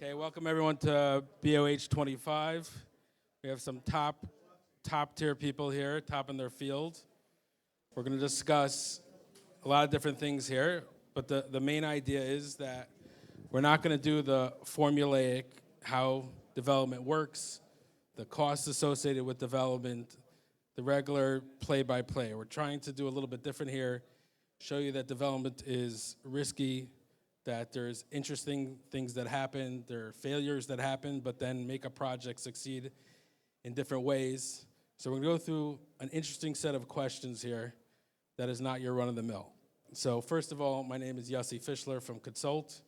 Okay, welcome everyone to BOH 25. We have some top tier people here, top in their field. We're going to discuss a lot of different things here, but the main idea is that we're not going to do the formulaic how development works, the costs associated with development, the regular play-by-play. We're trying to do a little bit different here, show you that development is risky, that there's interesting things that happen, there are failures that happen, but then make a project succeed in different ways. So we're gonna go through an interesting set of questions here that is not your run-of-the-mill. So first of all, my name is Yossi Fischler from Consult.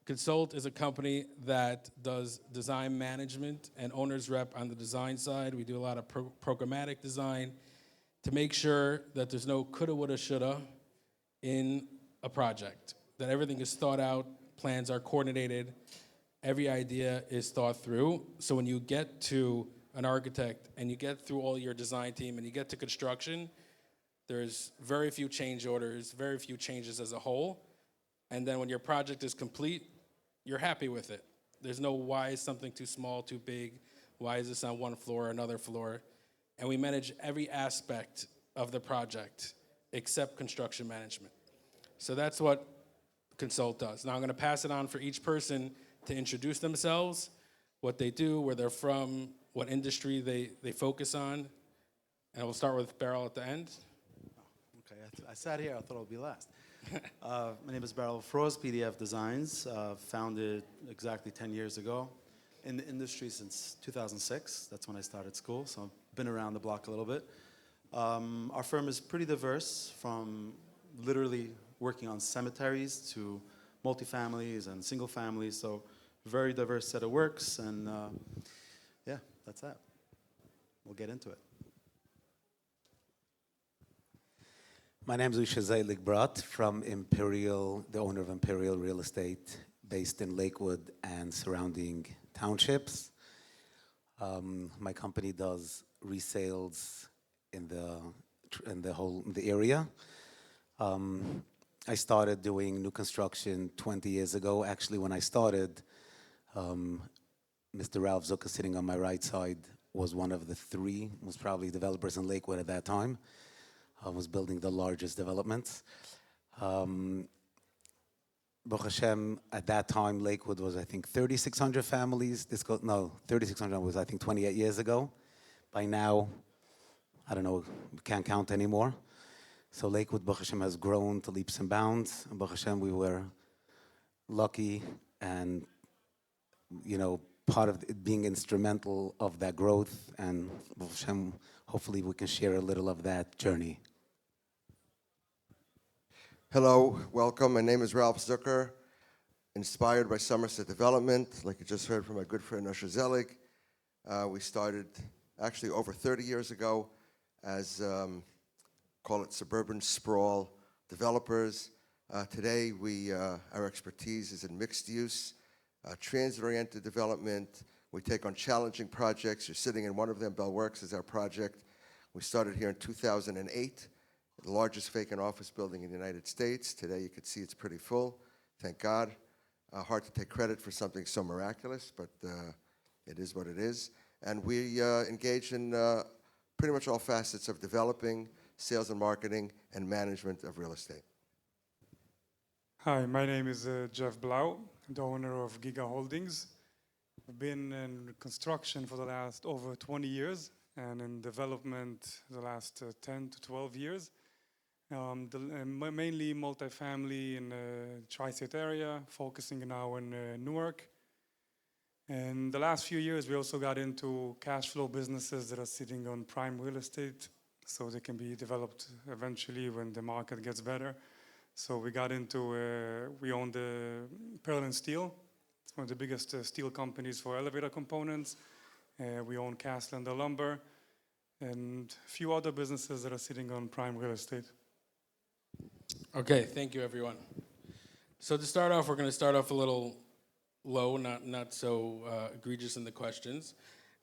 Consult is a company that does design management and owner's rep on the design side. We do a lot of programmatic design to make sure that there's no coulda, woulda, shoulda in a project, that everything is thought out, plans are coordinated, every idea is thought through. So when you get to an architect and you get through all your design team and you get to construction, there's very few change orders, very few changes as a whole. And then when your project is complete, you're happy with it. There's no why is something too small, too big, why is this on one floor, another floor. And we manage every aspect of the project except construction management. So that's what Consult does. Now I'm gonna pass it on for each person to introduce themselves, what they do, where they're from, what industry they focus on. And we'll start with Berel at the end. Okay, I sat here, I thought it would be last. My name is Berel Frost, PDF Designs, founded exactly 10 years ago. In the industry since 2006, that's when I started school, so I've been around the block a little bit. Our firm is pretty diverse, from literally working on cemeteries to multifamilies and single families, so very diverse set of works, and yeah, that's that. We'll get into it. My name is Brodt from Imperial, the owner of Imperial Real Estate, based in Lakewood and surrounding townships. My company does resales in the area. I started doing new construction 20 years ago. Actually, when I started, Mr. Ralph Zucker, sitting on my right side, was one of the three, was probably developers in Lakewood at that time. Was building the largest developments. Baruch Hashem, at that time, Lakewood was, I think, 3,600 families. 3,600 was, I think, 28 years ago. By now, I don't know, we can't count anymore. So Lakewood, Baruch Hashem, has grown to leaps and bounds. And Baruch Hashem, we were lucky and, part of it being instrumental of that growth. And Baruch Hashem, hopefully we can share a little of that journey. Hello, welcome. My name is Ralph Zucker, inspired by Somerset Development, like you just heard from my good friend Usher Zelig. We started actually over 30 years ago as, call it suburban sprawl developers. Today, our expertise is in mixed use, transit-oriented development. We take on challenging projects. You're sitting in one of them. Bell Works is our project. We started here in 2008. The largest vacant office building in the United States. Today you can see it's pretty full, thank God. Hard to take credit for something so miraculous, but it is what it is. And we engage in pretty much all facets of developing, sales and marketing, and management of real estate. Hi, my name is Jeff Blau, the owner of Giga Holdings. I've been in construction for the last over 20 years and in development the last 10 to 12 years. Mainly multifamily in the tri-state area, focusing now in Newark. And the last few years, we also got into cash flow businesses that are sitting on prime real estate, so they can be developed eventually when the market gets better. So we got into, we own the Berlin Steel. It's one of the biggest steel companies for elevator components. We own Castlander Lumber and a few other businesses that are sitting on prime real estate. Okay, thank you, everyone. So to start off, we're going to start off a little low, not so egregious in the questions.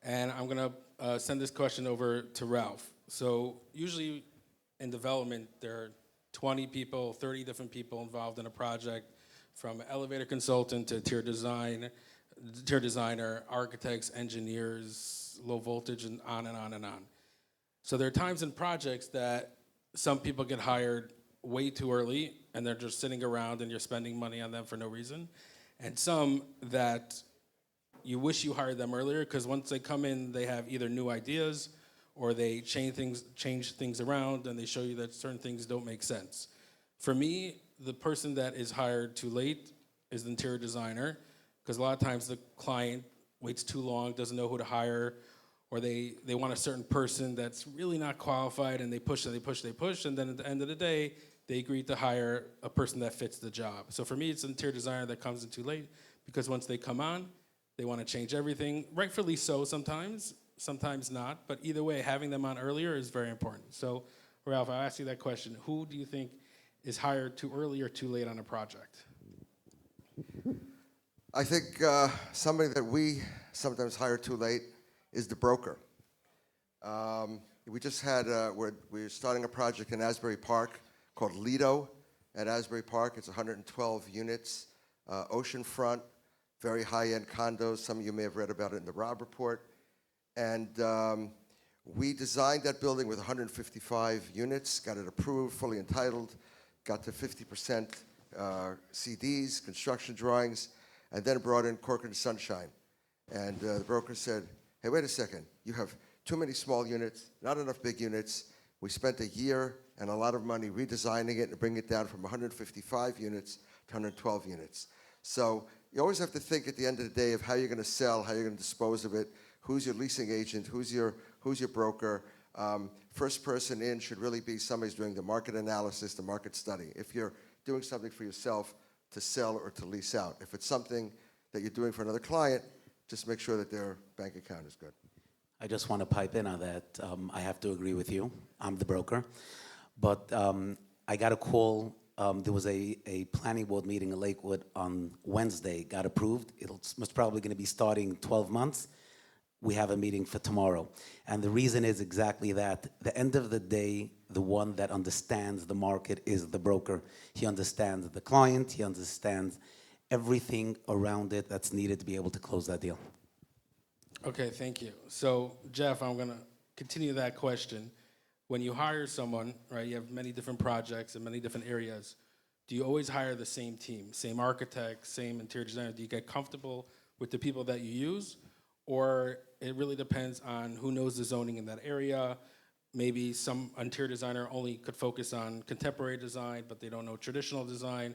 And I'm going to send this question over to Ralph. So usually in development, there are 20 people, 30 different people involved in a project, from elevator consultant to interior designer, architects, engineers, low voltage, and on and on and on. So there are times in projects that some people get hired way too early and they're just sitting around and you're spending money on them for no reason. And some that you wish you hired them earlier because once they come in, they have either new ideas or they change things around and they show you that certain things don't make sense. For me, the person that is hired too late is the interior designer, because a lot of times the client waits too long, doesn't know who to hire, or they want a certain person that's really not qualified, and they push and they push, and then at the end of the day, they agree to hire a person that fits the job. So for me, it's an interior designer that comes in too late, because once they come on, they want to change everything, rightfully so sometimes not, but either way, having them on earlier is very important. So, Ralph, I'll ask you that question. Who do you think is hired too early or too late on a project? I think somebody that we sometimes hire too late is the broker. We just had, we're starting a project in Asbury Park called Lido at Asbury Park. It's 112 units, oceanfront, very high-end condos. Some of you may have read about it in the Rob Report. And we designed that building with 155 units, got it approved, fully entitled, got to 50% CDs, construction drawings, and then brought in Corcoran Sunshine. And the broker said, hey, wait a second, you have too many small units, not enough big units. We spent a year and a lot of money redesigning it and bringing it down from 155 units to 112 units. So you always have to think at the end of the day of how you're going to sell, how you're going to dispose of it, who's your leasing agent, who's your broker. First person in should really be somebody who's doing the market analysis, the market study. If you're doing something for yourself to sell or to lease out. If it's something that you're doing for another client, just make sure that their bank account is good. I just want to pipe in on that. I have to agree with you. I'm the broker. But I got a call. There was a planning board meeting in Lakewood on Wednesday, got approved. It's most probably going to be starting 12 months. We have a meeting for tomorrow. And the reason is exactly that. At the end of the day, the one that understands the market is the broker. He understands the client. He understands everything around it that's needed to be able to close that deal. Okay, thank you. So, Jeff, I'm going to continue that question. When you hire someone, right, you have many different projects in many different areas. Do you always hire the same team, same architect, same interior designer? Do you get comfortable with the people that you use? Or it really depends on who knows the zoning in that area. Maybe some interior designer only could focus on contemporary design, but they don't know traditional design.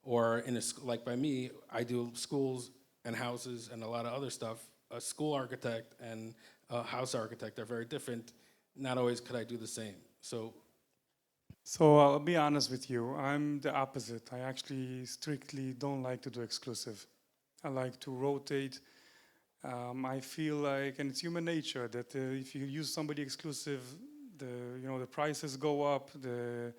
Or like by me, I do schools and houses and a lot of other stuff. A school architect and a house architect are very different. Not always could I do the same. So I'll be honest with you. I'm the opposite. I actually strictly don't like to do exclusive. I like to rotate. I feel like, and it's human nature, that if you use somebody exclusive, the prices go up, the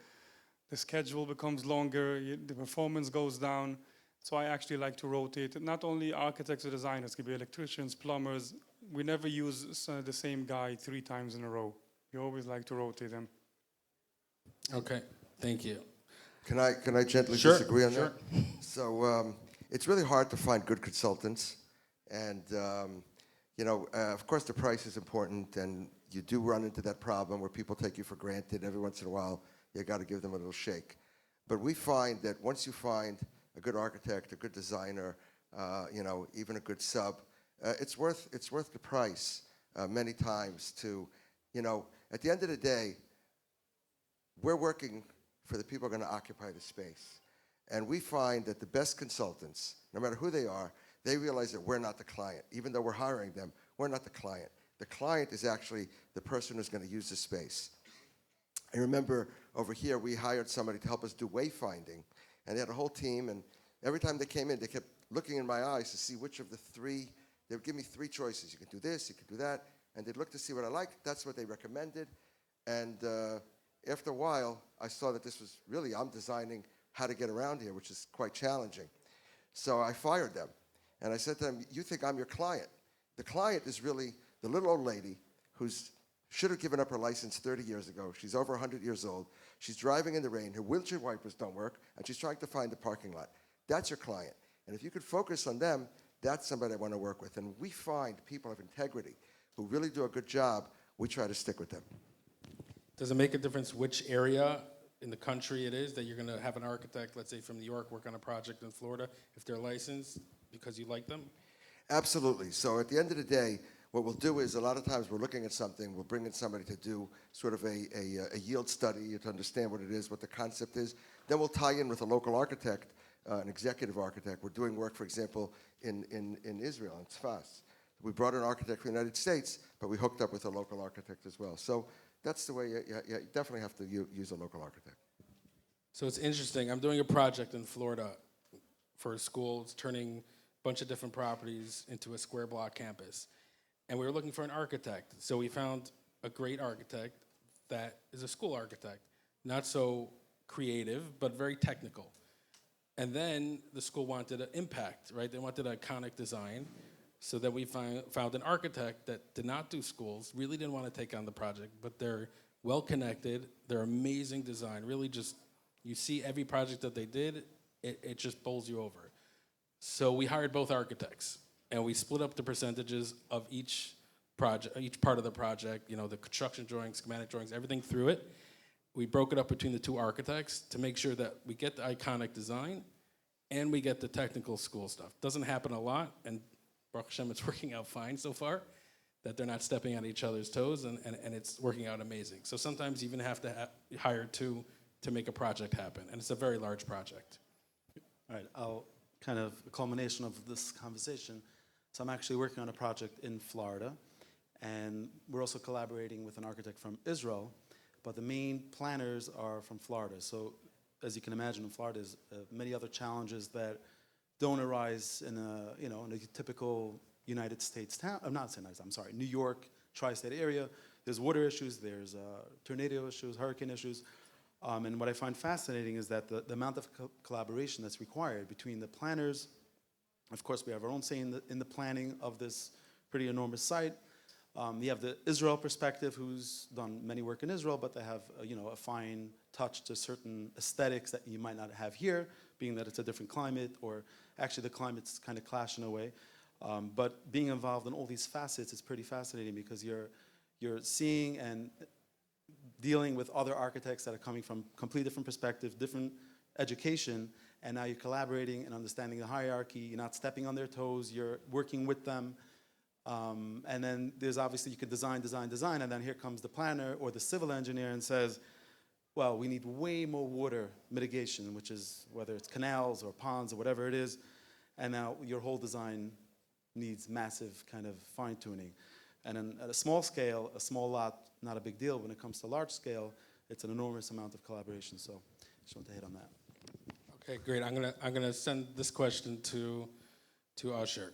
schedule becomes longer, the performance goes down. So I actually like to rotate. Not only architects or designers, it could be electricians, plumbers. We never use the same guy 3 times in a row. We always like to rotate them. okay, thank you. Can I gently Sure, disagree on sure. that? So it's really hard to find good consultants. And, of course, the price is important, and you do run into that problem where people take you for granted. Every once in a while, you got to give them a little shake. But we find that once you find a good architect, a good designer, even a good sub, it's worth the price many times to, at the end of the day, we're working for the people who are going to occupy the space. And we find that the best consultants, no matter who they are, they realize that we're not the client. Even though we're hiring them, we're not the client. The client is actually the person who's going to use the space. I remember over here, we hired somebody to help us do wayfinding. And they had a whole team, and every time they came in, they kept looking in my eyes to see which of the 3, they would give me 3 choices. You can do this, you can do that. And they'd look to see what I liked. That's what they recommended. And after a while, I saw that this was really, I'm designing how to get around here, which is quite challenging. So I fired them. And I said to them, you think I'm your client. The client is really the little old lady who should have given up her license 30 years ago. She's over 100 years old. She's driving in the rain. Her windshield wipers don't work, and she's trying to find the parking lot. That's your client. And if you could focus on them, that's somebody I want to work with. And we find people of integrity who really do a good job, we try to stick with them. Does it make a difference which area in the country it is that you're going to have an architect, let's say from New York, work on a project in Florida, if they're licensed because you like them? Absolutely. So at the end of the day, what we'll do is a lot of times we're looking at something, we'll bring in somebody to do sort of a yield study to understand what it is, what the concept is. Then we'll tie in with a local architect, an executive architect. We're doing work, for example, in Israel, in Tzfas. We brought an architect from the United States, but we hooked up with a local architect as well. So that's the way you definitely have to use a local architect. So it's interesting. I'm doing a project in Florida for a school. It's turning a bunch of different properties into a square block campus. And we were looking for an architect. So we found a great architect that is a school architect, not so creative, but very technical. And then the school wanted an impact, right? They wanted an iconic design. So then we found an architect that did not do schools, really didn't want to take on the project, but they're well-connected, they're amazing design, really just, you see every project that they did, it just bowls you over. So we hired both architects, and we split up the percentages of each project, each part of the project, you know, the construction drawings, schematic drawings, everything through it. We broke it up between the two architects to make sure that we get the iconic design and we get the technical school stuff. Doesn't happen a lot, and Baruch Hashem, it's working out fine so far, that they're not stepping on each other's toes, and it's working out amazing. So sometimes you even have to hire two to make a project happen, and it's a very large project. All right, I'll kind of a culmination of this conversation. So I'm actually working on a project in Florida, and we're also collaborating with an architect from Israel, but the main planners are from Florida. So as you can imagine, in Florida, there's many other challenges that don't arise in a typical United States town. New York tri-state area. There's water issues, there's tornado issues, hurricane issues. And what I find fascinating is that the amount of collaboration that's required between the planners. Of course, we have our own say in the planning of this pretty enormous site. You have the Israel perspective, who's done many work in Israel, but they have a fine touch to certain aesthetics that you might not have here, being that it's a different climate, or actually the climates kind of clash in a way. But being involved in all these facets is pretty fascinating because you're seeing and dealing with other architects that are coming from completely different perspectives, different education, and now you're collaborating and understanding the hierarchy. You're not stepping on their toes. You're working with them. And then there's obviously, you could design, and then here comes the planner or the civil engineer and says, well, we need way more water mitigation, which is whether it's canals or ponds or whatever it is, and now your whole design needs massive kind of fine-tuning. And then at a small scale, a small lot, not a big deal. When it comes to large scale, it's an enormous amount of collaboration. So just want to hit on that. Okay, great. I'm gonna send this question to Usher.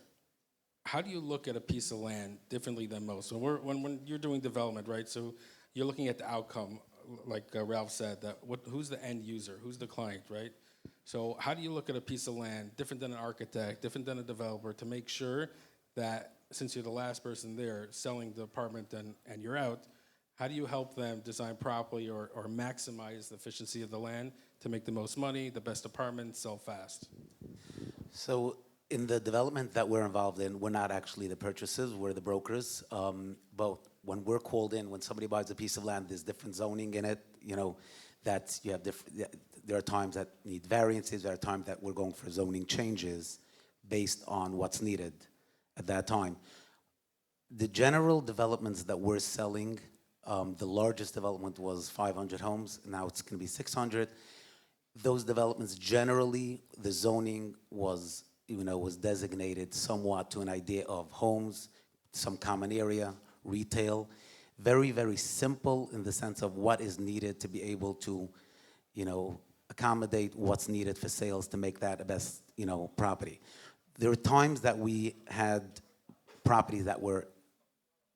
How do you look at a piece of land differently than most? So when you're doing development, right? So you're looking at the outcome, like Ralph said. Who's the end user? Who's the client, right? So how do you look at a piece of land different than an architect, different than a developer, to make sure that since you're the last person there selling the apartment and you're out, how do you help them design properly or maximize the efficiency of the land to make the most money, the best apartment, sell fast? So in the development that we're involved in, we're not actually the purchasers, we're the brokers. But when we're called in, when somebody buys a piece of land, there's different zoning in it, that you have there are times that need variances, there are times that we're going for zoning changes based on what's needed at that time. The general developments that we're selling, the largest development was 500 homes, now it's gonna be 600. Those developments, generally, the zoning was designated somewhat to an idea of homes, some common area, retail. Very, very simple in the sense of what is needed to be able to, accommodate what's needed for sales to make that the best, property. There were times that we had properties that were,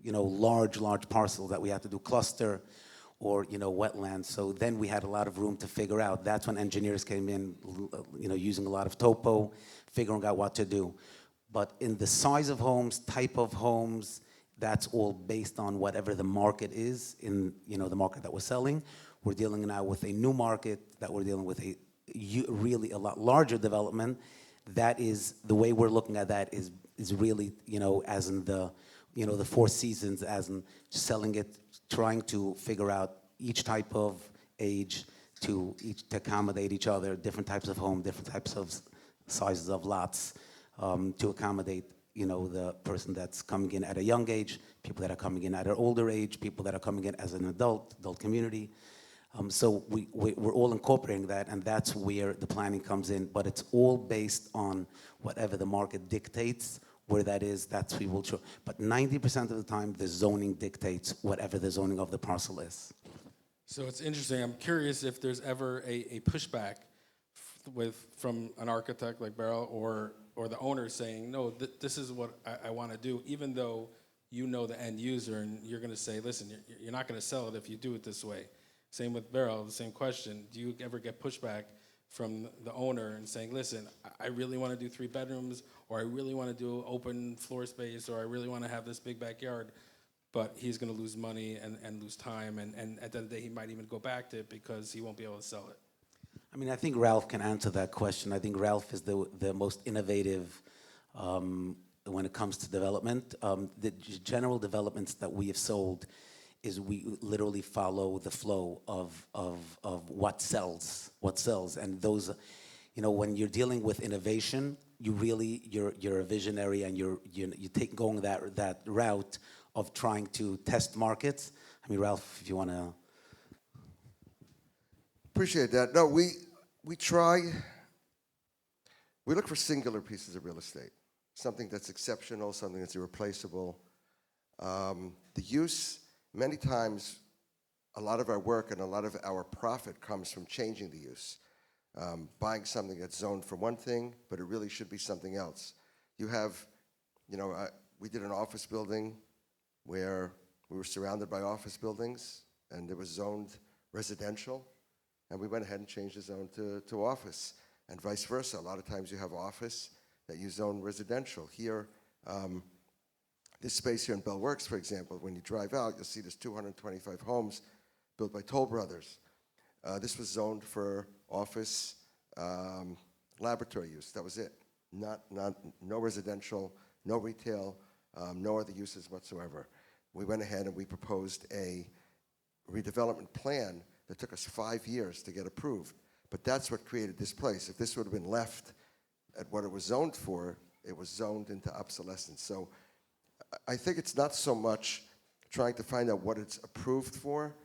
large parcels that we had to do cluster or, wetlands. So then we had a lot of room to figure out. That's when engineers came in, using a lot of topo, figuring out what to do. But in the size of homes, type of homes, that's all based on whatever the market is in, the market that we're selling. We're dealing now with a new market that we're dealing with really a lot larger development, that is the way we're looking at that is really, as in the Four Seasons, as in selling it, trying to figure out each type of age to accommodate each other, different types of home, different types of sizes of lots, to accommodate the person that's coming in at a young age, people that are coming in at an older age, people that are coming in as an adult community. So we're all incorporating that, and that's where the planning comes in. But it's all based on whatever the market dictates. Where that is, that's we will show. But 90% of the time, the zoning dictates whatever the zoning of the parcel is. So it's interesting. I'm curious if there's ever a pushback from an architect like Berel or the owner saying, no, this is what I want to do, even though you know the end user and you're going to say, listen, you're not going to sell it if you do it this way. Same with Berel, the same question. Do you ever get pushback from the owner and saying, listen, I really want to do 3 bedrooms, or I really want to do open floor space, or I really want to have this big backyard, but he's going to lose money and lose time, and at the end of the day, he might even go back to it because he won't be able to sell it. I mean, I think Ralph can answer that question. I think Ralph is the most innovative when it comes to development. The general developments that we have sold is we literally follow the flow of what sells, and those, when you're dealing with innovation, you're a visionary, and you take going that route of trying to test markets. I mean, Ralph, if you want to. Appreciate that. No, we look for singular pieces of real estate, something that's exceptional, something that's irreplaceable. The use, many times, a lot of our work and a lot of our profit comes from changing the use. Buying something that's zoned for one thing, but it really should be something else. You have, we did an office building where we were surrounded by office buildings, and it was zoned residential, and we went ahead and changed the zone to office, and vice versa. A lot of times you have office that you zone residential. Here, this space here in Bell Works, for example, when you drive out, you'll see there's 225 homes built by Toll Brothers. This was zoned for office laboratory use. That was it. No residential, no retail, no other uses whatsoever. We went ahead and we proposed a redevelopment plan that took us 5 years to get approved. But that's what created this place. If this would have been left at what it was zoned for, it was zoned into obsolescence. So I think it's not so much trying to find out what it's approved for.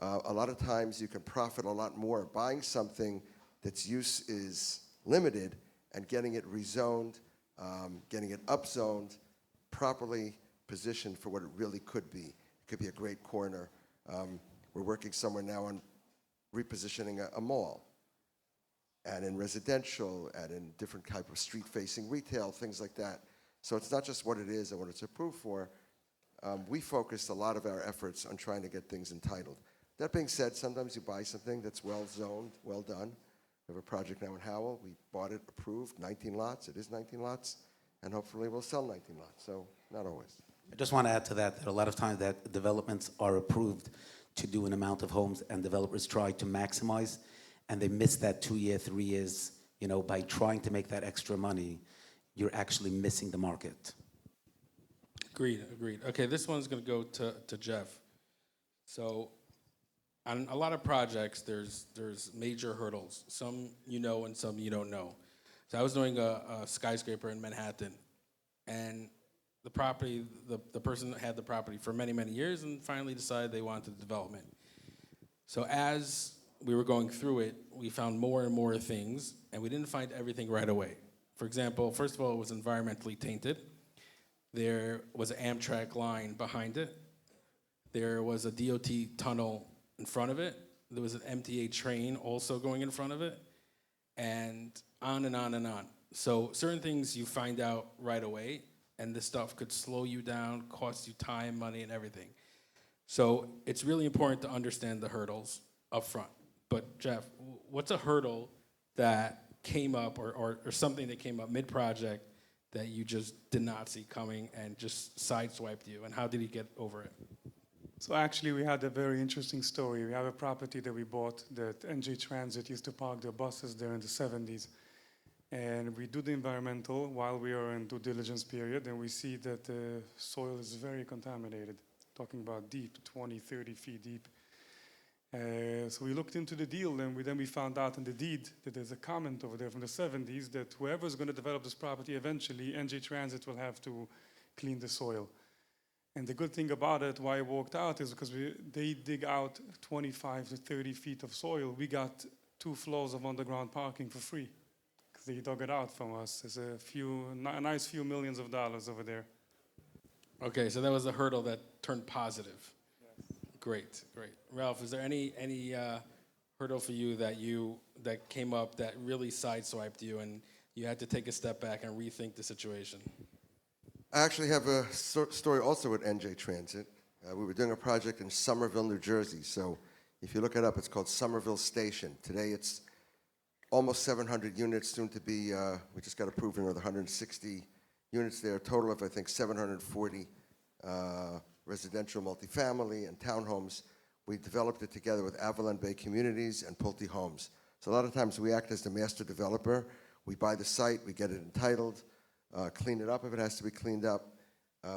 A lot of times you can profit a lot more buying something that's use is limited and getting it rezoned, getting it upzoned, properly positioned for what it really could be. It could be a great corner. We're working somewhere now on repositioning a mall, and in residential, and in different type of street-facing retail, things like that. So it's not just what it is and what it's approved for. We focused a lot of our efforts on trying to get things entitled. That being said, sometimes you buy something that's well zoned, well done. We have a project now in Howell. We bought it approved, 19 lots. It is 19 lots, and hopefully we'll sell 19 lots. So not always. I just want to add to that a lot of times that developments are approved to do an amount of homes, and developers try to maximize, and they miss that 2 year, 3 years. By trying to make that extra money, you're actually missing the market. Agreed. Okay, this one's going to go to Jeff. So on a lot of projects, there's major hurdles. Some you know and some you don't know. So I was doing a skyscraper in Manhattan, and the property, the person had the property for many, many years and finally decided they wanted development. So as we were going through it, we found more and more things, and we didn't find everything right away. For example, first of all, it was environmentally tainted. There was an Amtrak line behind it. There was a DOT tunnel in front of it. There was an MTA train also going in front of it, and on and on and on. So certain things you find out right away, and this stuff could slow you down, cost you time, money, and everything. So it's really important to understand the hurdles up front. But Jeff, what's a hurdle that came up or something that came up mid-project that you just did not see coming and just sideswiped you, and how did you get over it? So actually, we had a very interesting story. We have a property that we bought that NJ Transit used to park their buses there in the 70s. And we do the environmental while we are in due diligence period, and we see that the soil is very contaminated, talking about deep, 20, 30 feet deep. So we looked into the deal, and then we found out in the deed that there's a comment over there from the 70s that whoever's going to develop this property eventually, NJ Transit will have to clean the soil. And the good thing about it, why it worked out, is because they dig out 25 to 30 feet of soil. We got 2 floors of underground parking for free because they dug it out from us. There's a nice few millions of dollars over there. Okay, so that was the hurdle that turned positive. Great, great. Ralph, is there any hurdle for you that came up that really sideswiped you and you had to take a step back and rethink the situation? I actually have a story also with NJ Transit. We were doing a project in Somerville, New Jersey. So if you look it up, it's called Somerville Station. Today it's almost 700 units, soon to be, we just got approved another 160 units there, a total of, I think, 740 residential multifamily and townhomes. We developed it together with Avalon Bay Communities and Pulte Homes. So a lot of times we act as the master developer. We buy the site, we get it entitled, clean it up if it has to be cleaned up,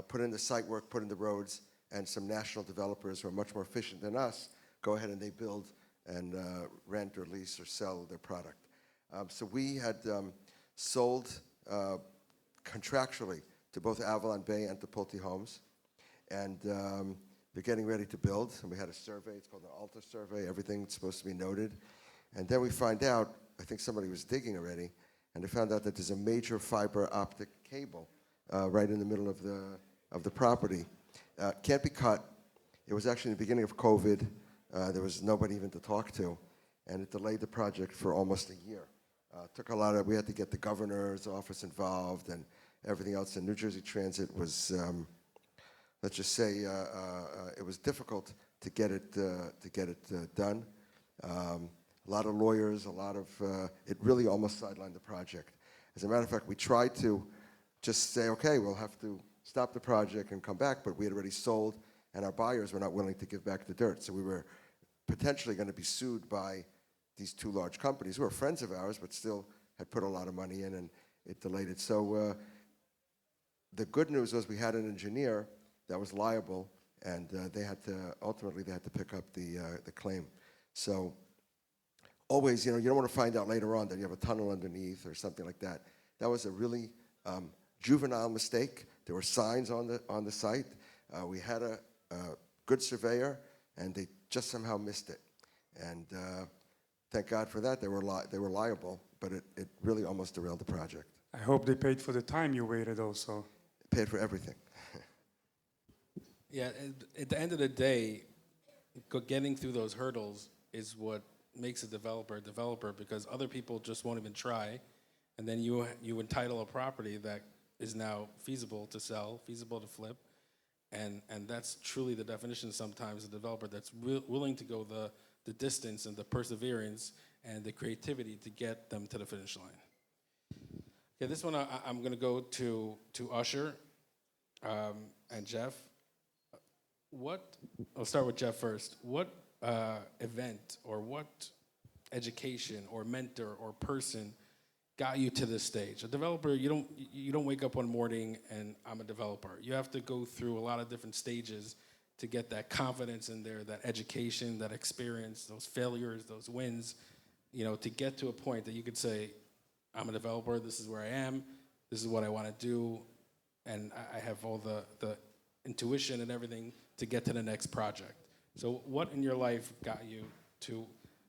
put in the site work, put in the roads, and some national developers who are much more efficient than us go ahead and they build and rent or lease or sell their product. So we had sold contractually to both Avalon Bay and to Pulte Homes. And they're getting ready to build. And we had a survey. It's called an Alta survey. Everything's supposed to be noted. And then we find out, I think somebody was digging already, and they found out that there's a major fiber optic cable right in the middle of the property. Can't be cut. It was actually in the beginning of COVID. There was nobody even to talk to. And it delayed the project for almost a year. Took a lot of, we had to get the governor's office involved and everything else. And New Jersey Transit was, let's just say, it was difficult to get it done. A lot of lawyers, it really almost sidelined the project. As a matter of fact, we tried to just say, okay, we'll have to stop the project and come back, but we had already sold, and our buyers were not willing to give back the dirt. So we were potentially going to be sued by these 2 large companies who were friends of ours, but still had put a lot of money in, and it delayed it. So the good news was we had an engineer that was liable, and ultimately they had to pick up the claim. So always, you don't want to find out later on that you have a tunnel underneath or something like that. That was a really juvenile mistake. There were signs on the site. We had a good surveyor, and they just somehow missed it. And thank God for that. They were liable, but it really almost derailed the project. I hope they paid for the time you waited also. Paid for everything. Yeah, at the end of the day, getting through those hurdles is what makes a developer, because other people just won't even try, and then you entitle a property that is now feasible to sell, feasible to flip, and that's truly the definition sometimes, a developer that's willing to go the distance and the perseverance and the creativity to get them to the finish line. Okay, this one I'm going to go to Usher and Jeff. I'll start with Jeff first. What event or what education or mentor or person got you to this stage? A developer, you don't wake up one morning and I'm a developer. You have to go through a lot of different stages to get that confidence in there, that education, that experience, those failures, those wins, to get to a point that you could say, I'm a developer, this is where I am, this is what I want to do, and I have all the intuition and everything to get to the next project. So what in your life got you to,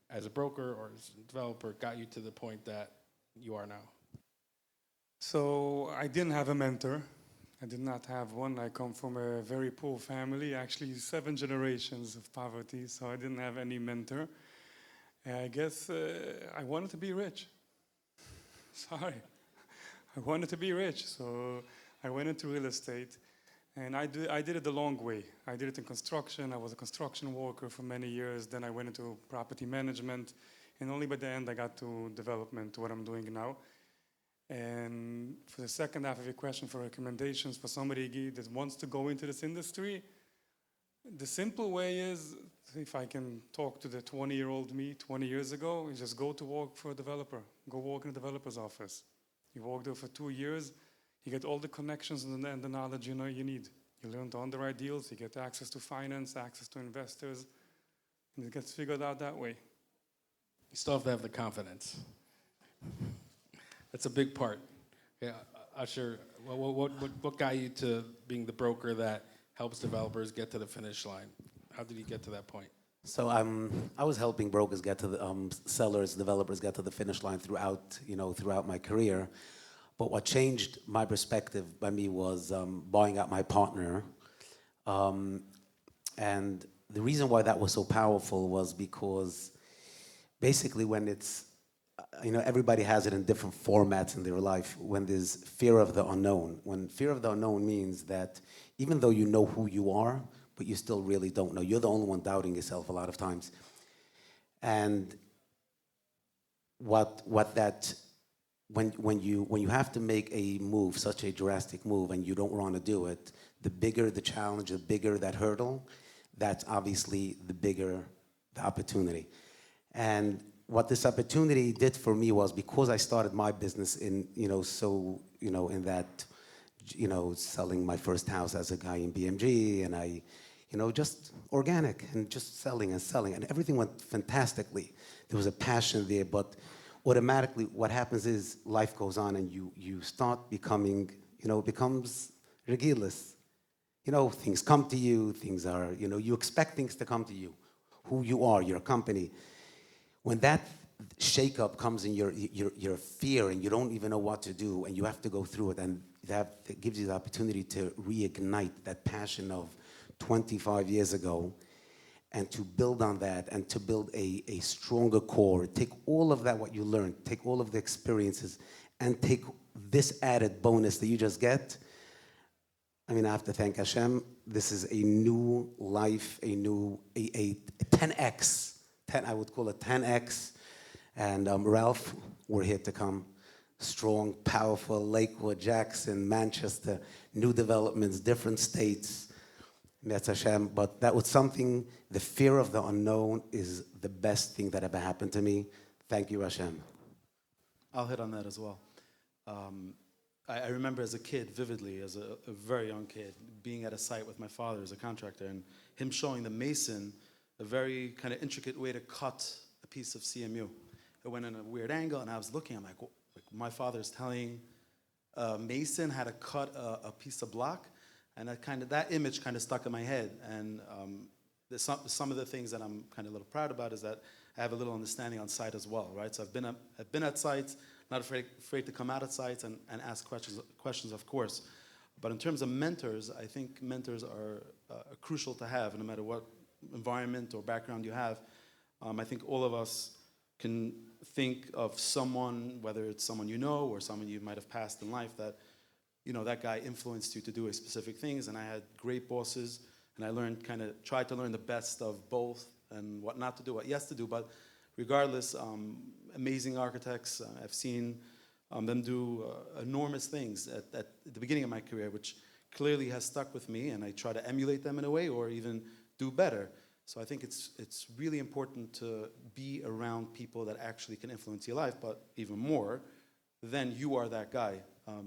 as a broker or as a developer, got you to the point that you are now? So I didn't have a mentor. I did not have one. I come from a very poor family, actually 7 generations of poverty, so I didn't have any mentor. I guess I wanted to be rich. Sorry. I wanted to be rich, so I went into real estate. And I did it the long way. I did it in construction. I was a construction worker for many years. Then I went into property management. And only by the end I got to development, what I'm doing now. And for the second half of your question, for recommendations for somebody that wants to go into this industry, The simple way is, if I can talk to the 20-year-old me 20 years ago, is just go to work for a developer. Go work in a developer's office. You work there for 2 years, you get all the connections and the knowledge you know you need. You learn to underwrite deals, you get access to finance, access to investors, and it gets figured out that way. You still have to have the confidence. That's a big part. Yeah, Usher, what got you to being the broker that helps developers get to the finish line? How did you get to that point? So I was helping brokers get to the sellers, developers get to the finish line throughout my career. But what changed my perspective by me was buying out my partner. And the reason why that was so powerful was because basically when it's, everybody has it in different formats in their life. When there's fear of the unknown, when fear of the unknown means that even though you know who you are, but you still really don't know. You're the only one doubting yourself a lot of times. And when you have to make a move, such a drastic move, and you don't want to do it, the bigger the challenge, the bigger that hurdle, that's obviously the bigger the opportunity. And what this opportunity did for me was, because I started my business in selling my first house as a guy in BMG, and I, just organic and just selling, and everything went fantastically. There was a passion there, but automatically what happens is life goes on and you start becoming, it becomes ridiculous. Things come to you, things are, you expect things to come to you, who you are, your company. When that shakeup comes in your fear and you don't even know what to do and you have to go through it, and that gives you the opportunity to reignite that passion of 25 years ago, and to build on that and to build a stronger core. Take all of that, what you learned, take all of the experiences, and take this added bonus that you just get. I have to thank Hashem. This is a new life, a 10x. I would call it 10x. And Ralph, we're here to come. Strong, powerful, Lakewood, Jackson, Manchester, new developments, different states. That's Hashem. But that was something, the fear of the unknown is the best thing that ever happened to me. Thank you, Hashem. I'll hit on that as well. I remember as a kid, vividly, as a very young kid, being at a site with my father as a contractor, and him showing the mason a very kind of intricate way to cut a piece of CMU. It went in a weird angle, and I was looking, I'm like my father's telling a mason how to cut a piece of block, and that image kind of stuck in my head. And some of the things that I'm kind of a little proud about is that I have a little understanding on site as well, right? So I've been at sites, not afraid to come out at sites and ask questions, of course. But in terms of mentors, I think mentors are crucial to have, no matter what environment or background you have. I think all of us can think of someone, whether it's someone you know or someone you might have passed in life, that that guy influenced you to do specific things. And I had great bosses, and I tried to learn the best of both and what not to do, what yes to do. But regardless, amazing architects. I've seen them do enormous things at the beginning of my career, which clearly has stuck with me, and I try to emulate them in a way or even do better. So I think it's really important to be around people that actually can influence your life, but even more, then you are that guy.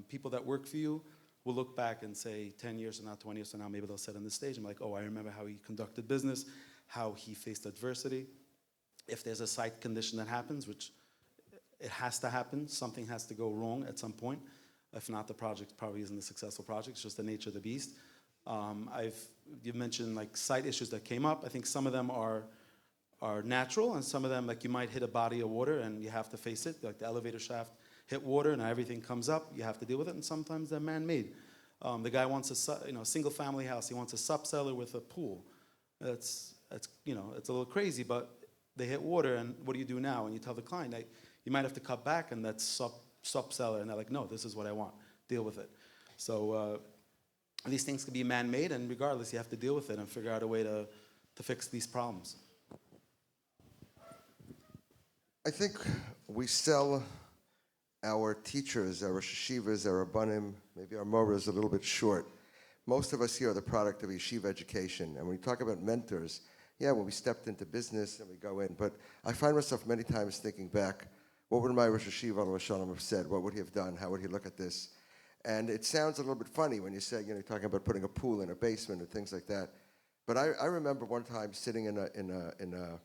People that work for you will look back and say 10 years from now, 20 years from now, maybe they'll sit on the stage and be like, oh, I remember how he conducted business, how he faced adversity. If there's a site condition that happens, which it has to happen, something has to go wrong at some point. If not, the project probably isn't a successful project. It's just the nature of the beast. You mentioned like site issues that came up. I think some of them are natural, and some of them, like, you might hit a body of water and you have to face it. Like the elevator shaft hit water and everything comes up. You have to deal with it, and sometimes they're man-made. The guy wants a single-family house. He wants a subcellar with a pool. It's a little crazy, but they hit water, and what do you do now? And you tell the client, you might have to cut back, and that's subcellar, and they're like, no, this is what I want. Deal with it. So these things can be man-made, and regardless, you have to deal with it and figure out a way to fix these problems. I think we sell our teachers, our sheshivas, our rabbanim, maybe our moras a little bit short. most of us here are the product of yeshiva education. And when we talk about mentors, yeah, when we stepped into business and we go in, but I find myself many times thinking back, what would my Rosh Yeshiva Alav Shalom have said? What would he have done? How would he look at this? And it sounds a little bit funny when you say, you know, you're talking about putting a pool in a basement and things like that. But I remember one time sitting in a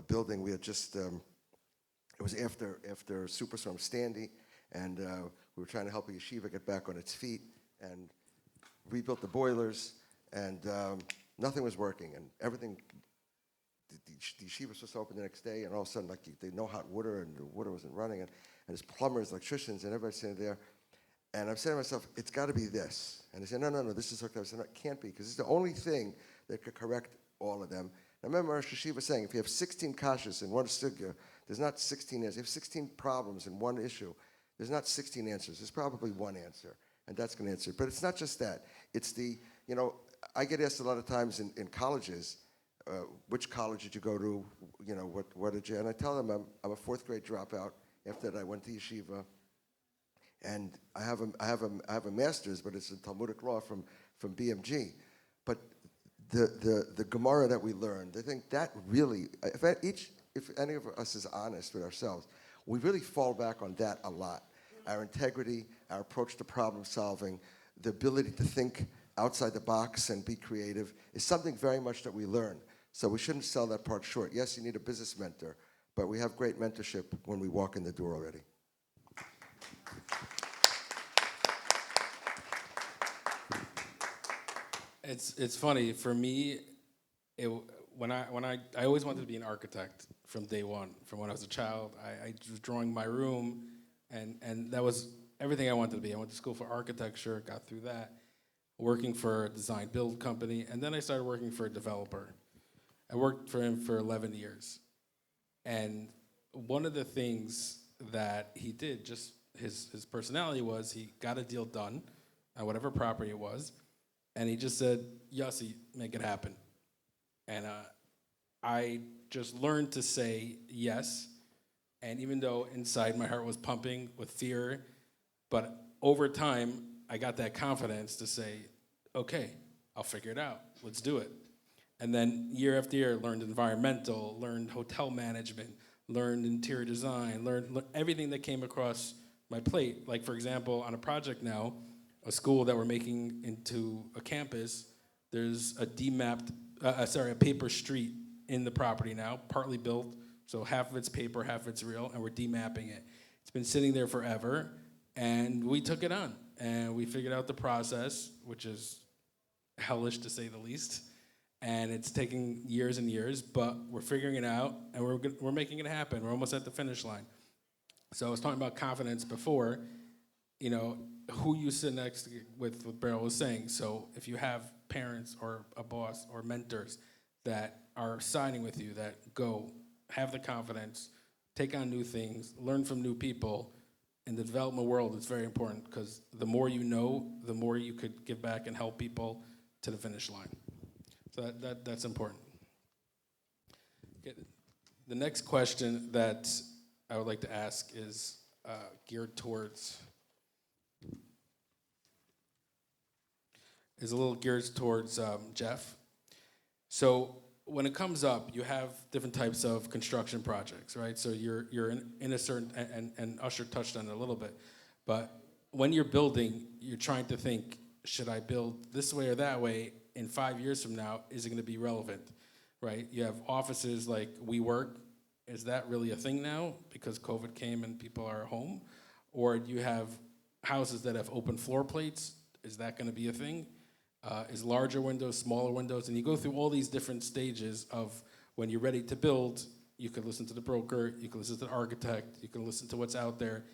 building. We had just it was after Superstorm Sandy, and we were trying to help a yeshiva get back on its feet and rebuilt the boilers, and nothing was working, and everything. The yeshiva was supposed to open the next day, and all of a sudden, like, they no hot water, and the water wasn't running, and there's plumbers, electricians, and everybody's sitting there. And I'm saying to myself, it's got to be this. And they said, no, this is hooked up. I said, no, it can't be, because it's the only thing that could correct all of them. I remember Rosh Yeshiva saying, if you have 16 kashas in one sugya, there's not 16 answers. If you have 16 problems in one issue, there's not 16 answers. There's probably one answer, and that's going to answer it. But it's not just that. It's the, you know, I get asked a lot of times in colleges, which college did you go to? You know, what did you? And I tell them I'm a fourth grade dropout. After that, I went to yeshiva, and I have a master's, but it's in Talmudic law from BMG. But the Gemara that we learned, I think that really, if any of us is honest with ourselves, we really fall back on that a lot. Our integrity, our approach to problem solving, the ability to think outside the box and be creative is something very much that we learn. So we shouldn't sell that part short. Yes, you need a business mentor, but we have great mentorship when we walk in the door already. It's funny for me. When I always wanted to be an architect from day one. From when I was a child, I was drawing my room, and that was everything I wanted to be. I went to school for architecture, got through that, working for a design build company, and then I started working for a developer. I worked for him for 11 years, and one of the things that he did, just his personality was, he got a deal done on whatever property it was, and he just said, Yossi, make it happen. And I just learned to say yes, and even though inside my heart was pumping with fear, but over time, I got that confidence to say, okay, I'll figure it out, let's do it. And then year after year, learned environmental, learned hotel management, learned interior design, learned everything that came across my plate. Like, for example, on a project now, a school that we're making into a campus, there's a a paper street in the property now, partly built, so half of it's paper, half of it's real, and we're demapping it. It's been sitting there forever, and we took it on, and we figured out the process, which is hellish to say the least, and it's taking years and years, but we're figuring it out, and we're making it happen. We're almost at the finish line. So I was talking about confidence before, you know, who you sit next with what Berel was saying. So if you have parents or a boss or mentors that are siding with you, that go, have the confidence, take on new things, learn from new people. In the development world, it's very important because the more you know, the more you could give back and help people to the finish line. So that's important. Okay. The next question that I would like to ask is geared towards, Jeff. So when it comes up, you have different types of construction projects, right? So you're in a certain, and Usher touched on it a little bit, but when you're building, you're trying to think, should I build this way or that way? In 5 years from now, is it going to be relevant, right? You have offices like WeWork. Is that really a thing now because COVID came and people are home? Or do you have houses that have open floor plates? Is that going to be a thing? Is larger windows, smaller windows? And you go through all these different stages of when you're ready to build, you can listen to the broker, you can listen to the architect, you can listen to what's out there.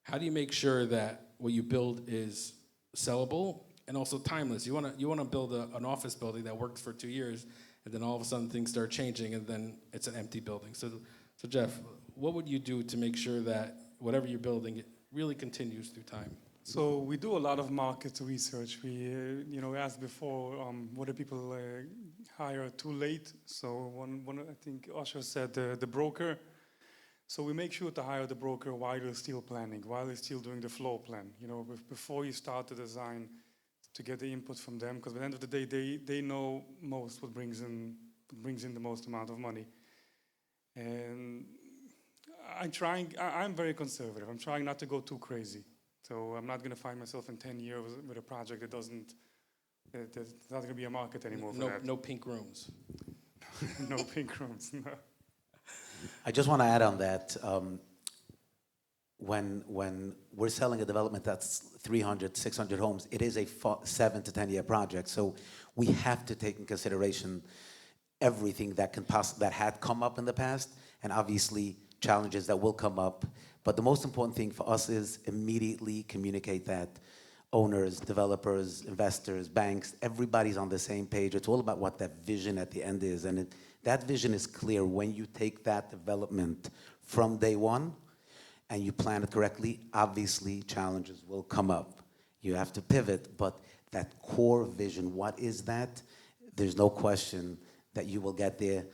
How do you make sure that what you build is sellable and also timeless? You want to build an office building that works for 2 years, and then all of a sudden things start changing, and then it's an empty building. So Jeff, what would you do to make sure that whatever you're building, it really continues through time? So we do a lot of market research. We, asked before, what do people hire too late? So one I think Osher said the broker. So we make sure to hire the broker while you're still planning, while you're still doing the floor plan. Before you start the design, to get the input from them, because at the end of the day, they know most what brings in the most amount of money. And I'm very conservative. I'm trying not to go too crazy. So I'm not going to find myself in 10 years with a project that doesn't, there's not going to be a market anymore for that. No pink rooms. No pink rooms, no. I just want to add on that. When we're selling a development that's 300, 600 homes, it is a 7 to 10 year project. So we have to take in consideration everything that that had come up in the past, and obviously challenges that will come up. But the most important thing for us is immediately communicate that. Owners, developers, investors, banks, everybody's on the same page. It's all about what that vision at the end is. And that vision is clear when you take that development from day one and you plan it correctly. Obviously, challenges will come up. You have to pivot, but that core vision, what is that? There's no question that you will get there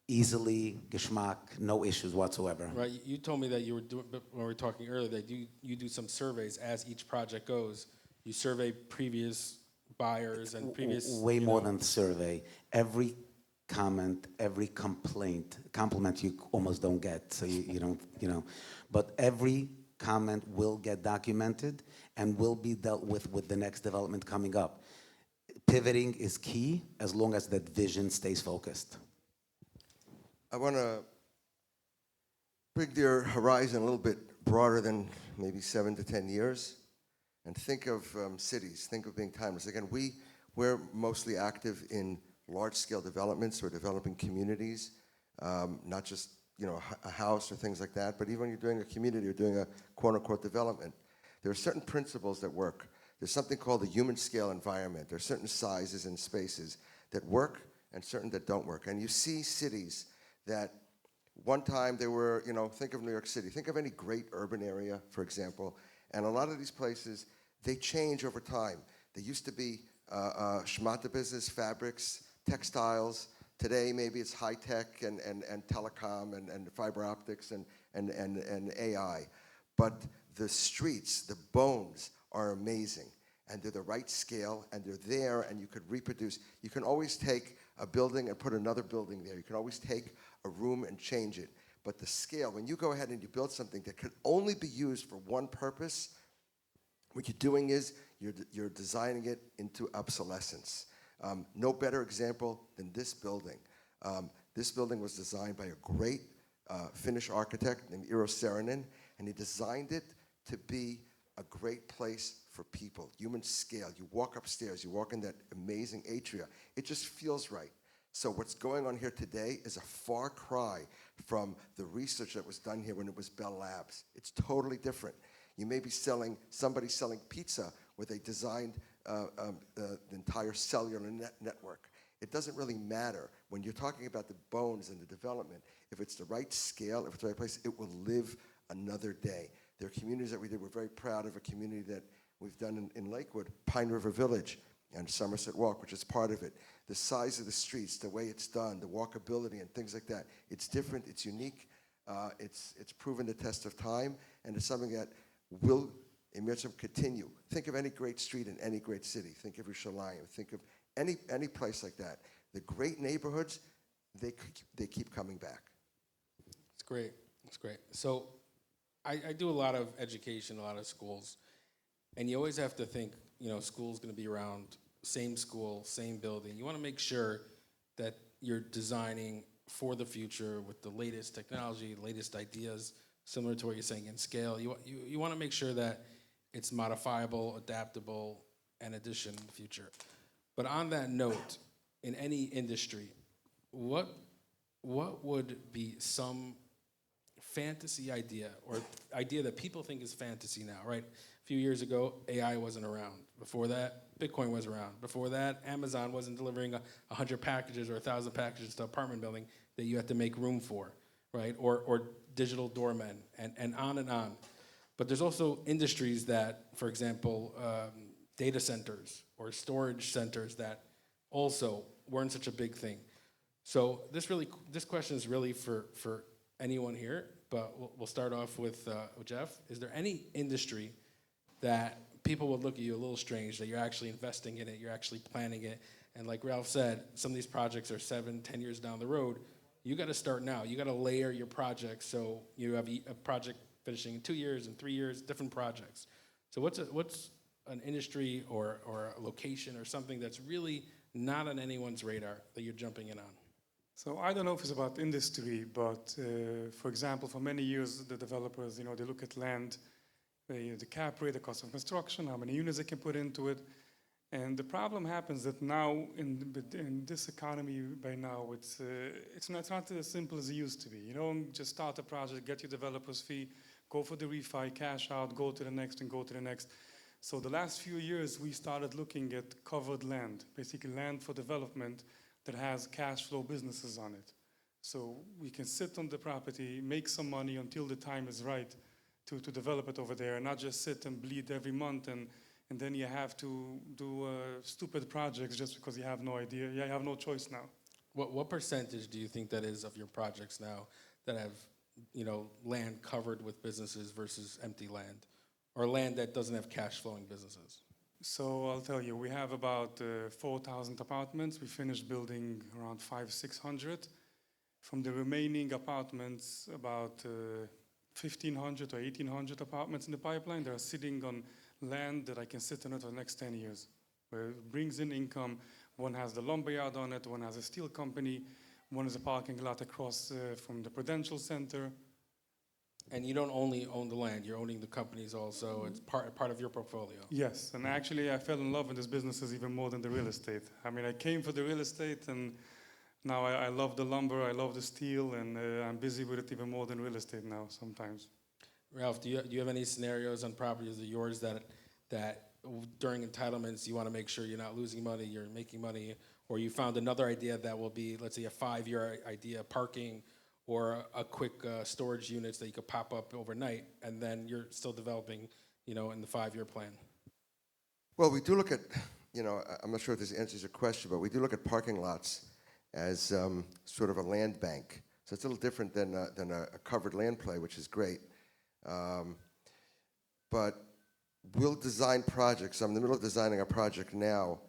easily, geschmack, no issues whatsoever. Right. You told me that you were doing, when we were talking earlier, that you do some surveys as each project goes. You survey previous buyers and previous. Way more than survey. Every comment, every compliment you almost don't get, so you don't, But every comment will get documented and will be dealt with the next development coming up. Pivoting is key as long as that vision stays focused. I want to bring your horizon a little bit broader than maybe 7 to 10 years, and think of cities, think of being timeless. Again, we're mostly active in large-scale developments. We're developing communities, not just a house or things like that, but even when you're doing a community or doing a quote-unquote development, there are certain principles that work. There's something called the human scale environment. There are certain sizes and spaces that work and certain that don't work. And you see cities that one time they were, think of New York City. Think of any great urban area, for example. And a lot of these places, they change over time. They used to be schmata business, fabrics, textiles. Today, maybe it's high tech and telecom and fiber optics and AI. But the streets, the bones are amazing. And they're the right scale, and they're there, and you could reproduce. You can always take a building and put another building there. You can always take a room and change it. But the scale, when you go ahead and you build something that could only be used for one purpose, what you're doing is you're designing it into obsolescence. No better example than this building. This building was designed by a great Finnish architect named Eero Saarinen, and he designed it to be a great place for people, human scale. You walk upstairs, you walk in that amazing atria. It just feels right. So what's going on here today is a far cry from the research that was done here when it was Bell Labs. It's totally different. You may be somebody selling pizza where they designed the entire cellular network. It doesn't really matter. When you're talking about the bones and the development, if it's the right scale, if it's the right place, it will live another day. There are communities that we did. We're very proud of a community that we've done in Lakewood, Pine River Village, and Somerset Walk, which is part of it. The size of the streets, the way it's done, the walkability and things like that. It's different, it's unique, it's proven the test of time, and it's something that will continue. Think of any great street in any great city. Think of Yerushalayim. Think of any place like that. The great neighborhoods, they keep coming back. It's great. It's great. So I do a lot of education, a lot of schools, and you always have to think, school's going to be around, same school, same building. You want to make sure that you're designing for the future with the latest technology, latest ideas, similar to what you're saying in scale. You want to make sure that it's modifiable, adaptable, and addition in the future. But on that note, in any industry, what would be some fantasy idea or idea that people think is fantasy now, right? A few years ago, AI wasn't around. Before that, Bitcoin was around. Before that, Amazon wasn't delivering 100 packages or 1,000 packages to an apartment building that you had to make room for, right? Or digital doormen, and on and on. But there's also industries that, for example, data centers or storage centers that also weren't such a big thing. So this question is really for anyone here, but we'll start off with Jeff. Is there any industry that people would look at you a little strange that you're actually investing in it, you're actually planning it. And like Ralph said, some of these projects are 7, 10 years down the road. You got to start now. You got to layer your projects so you have a project finishing in 2 years and 3 years, different projects. So what's an industry or a location or something that's really not on anyone's radar that you're jumping in on? So I don't know if it's about industry, but for example, for many years, the developers, they look at land, the cap rate, the cost of construction, how many units they can put into it. And the problem happens that now, in this economy by now, it's not as simple as it used to be. You don't just start a project, get your developer's fee, go for the refi, cash out, go to the next and go to the next. So the last few years, we started looking at covered land, basically land for development that has cash flow businesses on it. So we can sit on the property, make some money until the time is right to develop it over there, and not just sit and bleed every month and then you have to do stupid projects just because you have no idea. Yeah, you have no choice now. What percentage do you think that is of your projects now that have, land covered with businesses versus empty land, or land that doesn't have cash flowing businesses? So I'll tell you, we have about 4,000 apartments. We finished building around 600. From the remaining apartments, about 1,500 or 1,800 apartments in the pipeline that are sitting on land that I can sit on it for the next 10 years, where it brings in income. One has the lumberyard on it, one has a steel company, one is a parking lot across from the Prudential Center. And you don't only own the land, you're owning the companies also. It's part of your portfolio. Yes, and actually I fell in love with this businesses even more than the real estate. I mean, I came for the real estate, and now I love the lumber, I love the steel, and I'm busy with it even more than real estate now sometimes. Ralph, do you have any scenarios on properties of yours that during entitlements you want to make sure you're not losing money, you're making money, or you found another idea that will be, let's say, a 5-year idea, parking, or a quick storage units that you could pop up overnight, and then you're still developing, in the 5-year plan? Well, we do look at, I'm not sure if this answers your question, but we do look at parking lots as sort of a land bank. So it's a little different than a covered land play, which is great. But we'll design projects. I'm in the middle of designing a project now.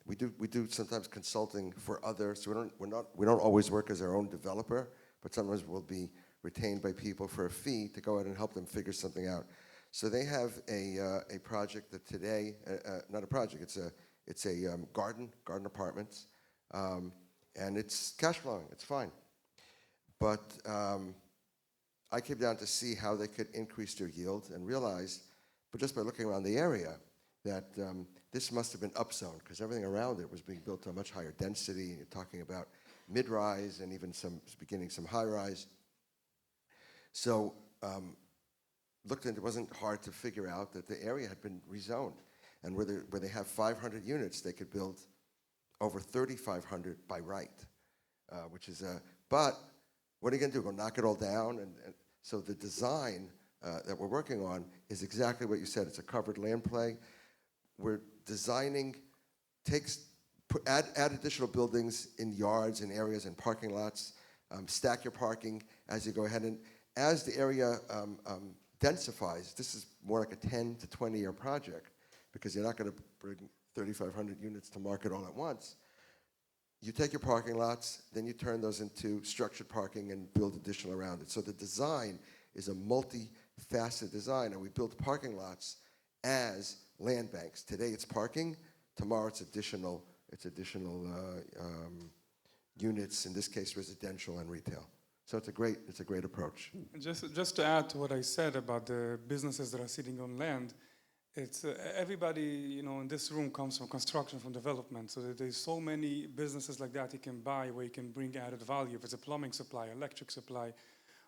We do sometimes consulting for others. So we don't always work as our own developer, but sometimes we'll be retained by people for a fee to go out and help them figure something out. So they have a project that today, not a project, it's a garden apartments, and it's cash flowing. It's fine, but I came down to see how they could increase their yield and realized, but just by looking around the area, that this must have been upzoned because everything around it was being built to a much higher density. You're talking about mid-rise and even some high-rise. So looked into it, wasn't hard to figure out that the area had been rezoned. And where they have 500 units, they could build over 3,500 by right, which is but what are you going to do? Go knock it all down? And so the design that we're working on is exactly what you said. It's a covered land play. We're designing, add additional buildings in yards and areas and parking lots, stack your parking as you go ahead. And as the area densifies, this is more like a 10 to 20-year project because you're not going to bring 3,500 units to market all at once. You take your parking lots, then you turn those into structured parking and build additional around it. So the design is a multi-faceted design, and we build parking lots as land banks. Today it's parking, tomorrow it's additional units, in this case residential and retail. So it's a great approach. And just to add to what I said about the businesses that are sitting on land, it's everybody in this room comes from construction, from development. So there's so many businesses like that you can buy where you can bring added value. If it's a plumbing supply, electric supply,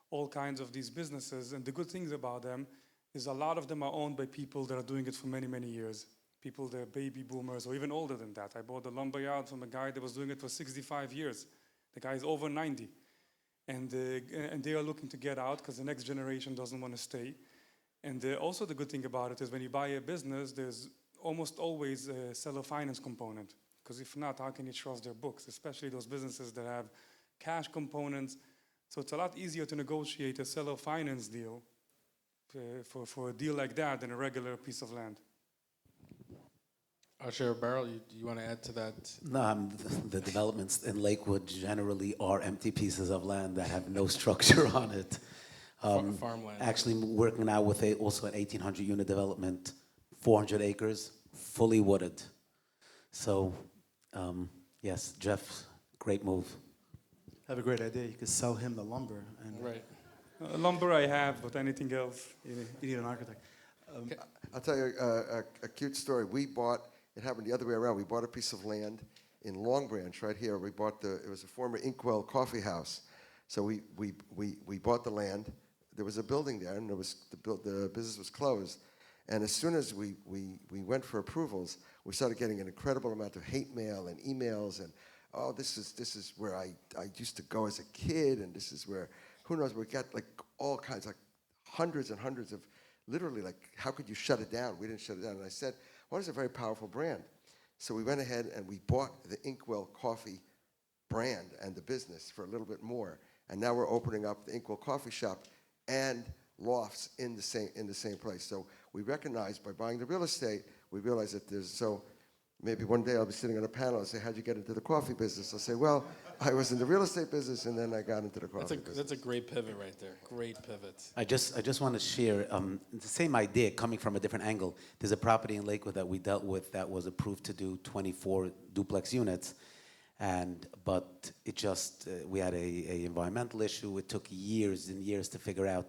all kinds of these businesses. And the good things about them is a lot of them are owned by people that are doing it for many, many years. People that are baby boomers or even older than that. I bought a lumberyard from a guy that was doing it for 65 years. The guy is over 90. And they are looking to get out because the next generation doesn't want to stay. And also the good thing about it is when you buy a business, there's almost always a seller finance component. Because if not, how can you trust their books? Especially those businesses that have cash components. So it's a lot easier to negotiate a seller finance deal for a deal like that than a regular piece of land. Usher Berel, you want to add to that? No, the developments in Lakewood generally are empty pieces of land that have no structure on it. Farmland. Actually, working now with also an 1,800 unit development, 400 acres, fully wooded. So, yes, Jeff, great move. I have a great idea. You could sell him the lumber, and Right. Lumber I have, but anything else? you need an architect. I'll tell you a cute story. It happened the other way around. We bought a piece of land in Long Branch right here. It was a former Inkwell coffee house. So we bought the land. There was a building there, and the business was closed. And as soon as we went for approvals, we started getting an incredible amount of hate mail and emails, and oh, this is where I used to go as a kid, and this is where, who knows, we got like all kinds, like hundreds and hundreds of, literally like, how could you shut it down? We didn't shut it down. And I said, well, it's a very powerful brand. So we went ahead and we bought the Inkwell Coffee brand and the business for a little bit more. And now we're opening up the Inkwell Coffee Shop and lofts in the same place. So we recognize by buying the real estate, we realize that maybe one day I'll be sitting on a panel and say, how'd you get into the coffee business? I'll say, well, I was in the real estate business and then I got into the coffee business. That's a great pivot right there. Great pivot. I just want to share the same idea coming from a different angle. There's a property in Lakewood that we dealt with that was approved to do 24 duplex units, but it just we had a environmental issue. It took years and years to figure out.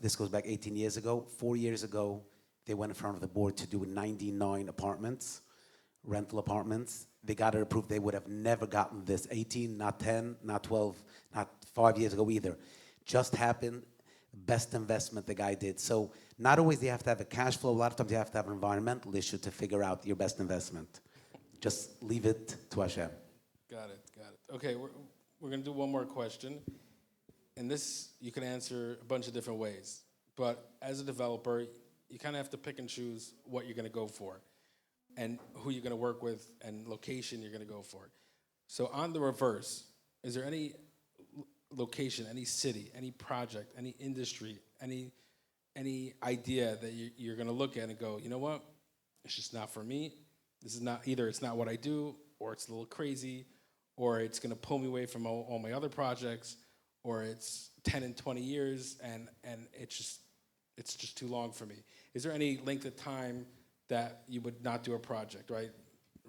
This goes back 18 years ago. 4 years ago, they went in front of the board to do 99 apartments, rental apartments. They got it approved. They would have never gotten this 18, not 10, not 12, not 5 years ago either. Just happened. Best investment the guy did. So not always do you have to have a cash flow. A lot of times you have to have an environmental issue to figure out your best investment. Just leave it to Hashem. Got it. Okay, we're going to do one more question. And this you can answer a bunch of different ways. But as a developer, you kind of have to pick and choose what you're going to go for and who you're going to work with and location you're going to go for. So on the reverse, is there any location, any city, any project, any industry, any idea that you're going to look at and go, you know what, it's just not for me. This is not, either it's not what I do, or it's a little crazy, or it's going to pull me away from all my other projects, or it's 10 and 20 years and it's just too long for me. Is there any length of time that you would not do a project, right?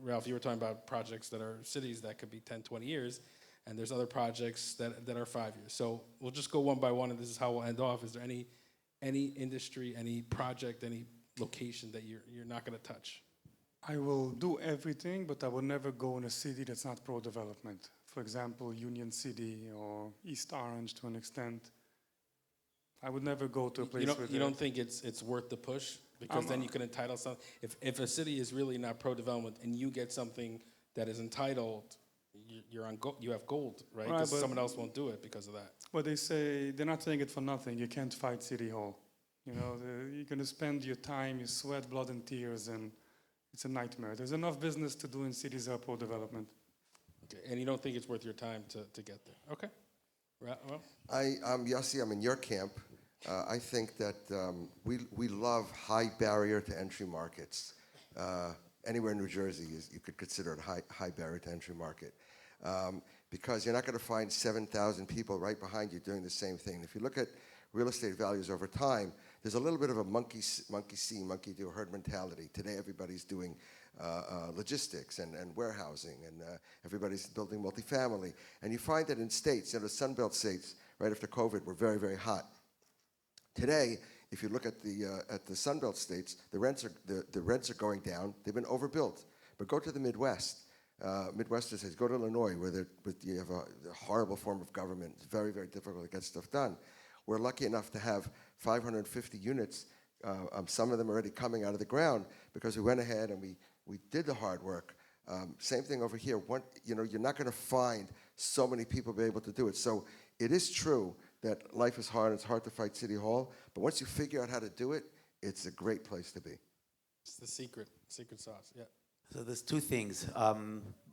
Ralph, you were talking about projects that are cities that could be 10, 20 years, and there's other projects that are 5 years. So we'll just go one by one, and this is how we'll end off. Is there any industry, any project, any location that you're not going to touch? I will do everything, but I will never go in a city that's not pro-development. For example, Union City or East Orange to an extent. I would never go to a place where you don't think it's worth the push? Because then you can entitle something. If a city is really not pro-development and you get something that is entitled, you have gold, right? Because someone else won't do it because of that. But they say, they're not saying it for nothing. You can't fight City Hall. You know, you're going to spend your time, your sweat, blood, and tears, and it's a nightmare. There's enough business to do in cities that are pro-development. Okay. And you don't think it's worth your time to get there? Okay. Well, I'm Yossi. I'm in your camp. I think that we love high barrier to entry markets. Anywhere in New Jersey, you could consider it a high barrier to entry market. Because you're not going to find 7,000 people right behind you doing the same thing. If you look at real estate values over time, there's a little bit of a monkey see, monkey do herd mentality. Today, everybody's doing logistics and warehousing, and everybody's building multifamily. And you find that in states, the Sunbelt states, right after COVID, were very, very hot. Today, if you look at the Sunbelt states, the rents are going down. They've been overbuilt. But go to the Midwest. Midwestern states, go to Illinois, where you have a horrible form of government. It's very, very difficult to get stuff done. We're lucky enough to have 550 units, some of them already coming out of the ground, because we went ahead and we did the hard work. Same thing over here. You're not going to find so many people be able to do it. So it is true that life is hard. It's hard to fight City Hall. But once you figure out how to do it, it's a great place to be. it's the secret sauce. Yeah. So there's two things.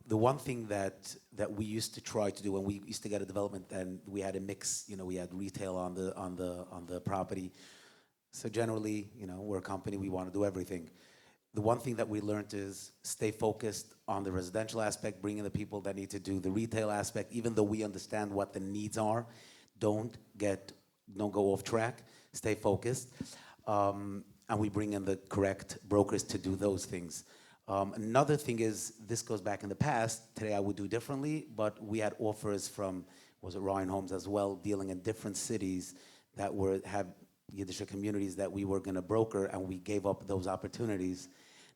The one thing that we used to try to do when we used to get a development, and we had a mix. We had retail on the property. So generally, we're a company. We want to do everything. the one thing that we learned is stay focused on the residential aspect, bring in the people that need to do the retail aspect, even though we understand what the needs are. Don't go off track, stay focused. And we bring in the correct brokers to do those things. Another thing is, this goes back in the past, today I would do differently, but we had offers from, was it Ryan Homes as well, dealing in different cities that have Yiddish communities that we were gonna broker, and we gave up those opportunities,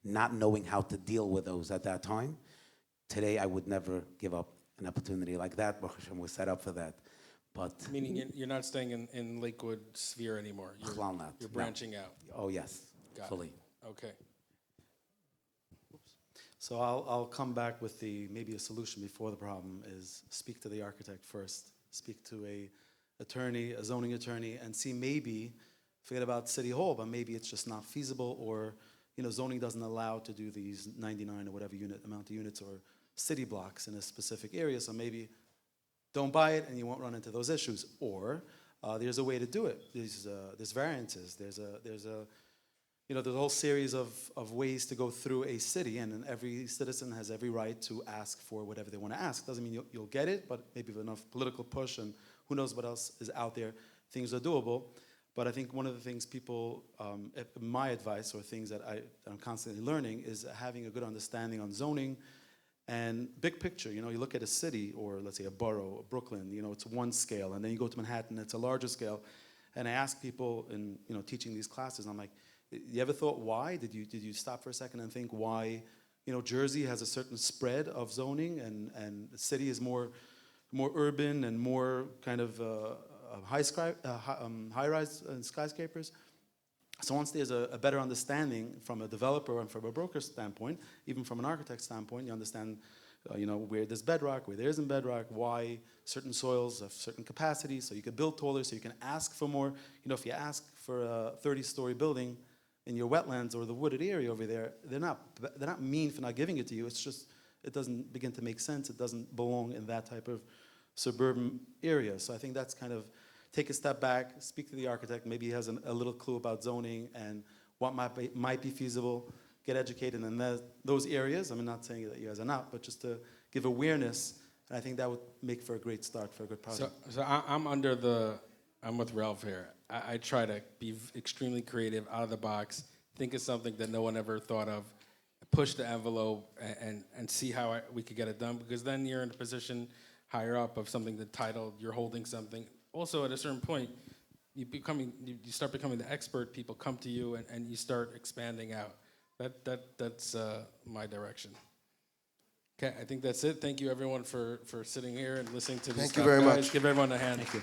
not knowing how to deal with those at that time. Today, I would never give up an opportunity like that. Baruch Hashem, we're set up for that. But Meaning you're not staying in Lakewood sphere anymore. Clown not. You're No. branching out. Oh yes, Got fully. it. Okay. So I'll come back with maybe a solution before the problem is speak to the architect first, speak to a attorney, a zoning attorney, and see maybe, forget about City Hall, but maybe it's just not feasible, or zoning doesn't allow to do these 99 or whatever amount of units or city blocks in a specific area, so maybe don't buy it and you won't run into those issues. Or there's a way to do it. There's variances. There's a whole series of ways to go through a city, and then every citizen has every right to ask for whatever they want to ask. Doesn't mean you'll get it, but maybe with enough political push and who knows what else is out there, things are doable. But I think one of the things people, my advice, or things that I'm constantly learning, is having a good understanding on zoning and big picture. You look at a city, or let's say a borough, Brooklyn, it's one scale, and then you go to Manhattan, it's a larger scale. And I ask people in teaching these classes, I'm like, you ever thought why? Did you stop for a second and think why Jersey has a certain spread of zoning, and the city is more urban and more kind of high-rise skyscrapers? So once there's a better understanding from a developer and from a broker standpoint, even from an architect standpoint, you understand where there's bedrock, where there isn't bedrock, why certain soils have certain capacities, so you can build taller, so you can ask for more. If you ask for a 30-story building in your wetlands or the wooded area over there, they're not mean for not giving it to you. It's just, it doesn't begin to make sense. It doesn't belong in that type of suburban area. So I think that's kind of, take a step back, speak to the architect. Maybe he has a little clue about zoning and what might be feasible. Get educated in those areas. I'm not saying that you guys are not, but just to give awareness. And I think that would make for a great start for a good project. So I'm with Ralph here. I try to be extremely creative, out of the box, think of something that no one ever thought of, push the envelope, and see how we could get it done, because then you're in a position higher up of something that's titled, you're holding something. Also, at a certain point, you start becoming the expert, people come to you, and you start expanding out. That's my direction. Okay, I think that's it. Thank you, everyone, for sitting here and listening to these Thank you very guys. much. Give everyone a hand. Thank you.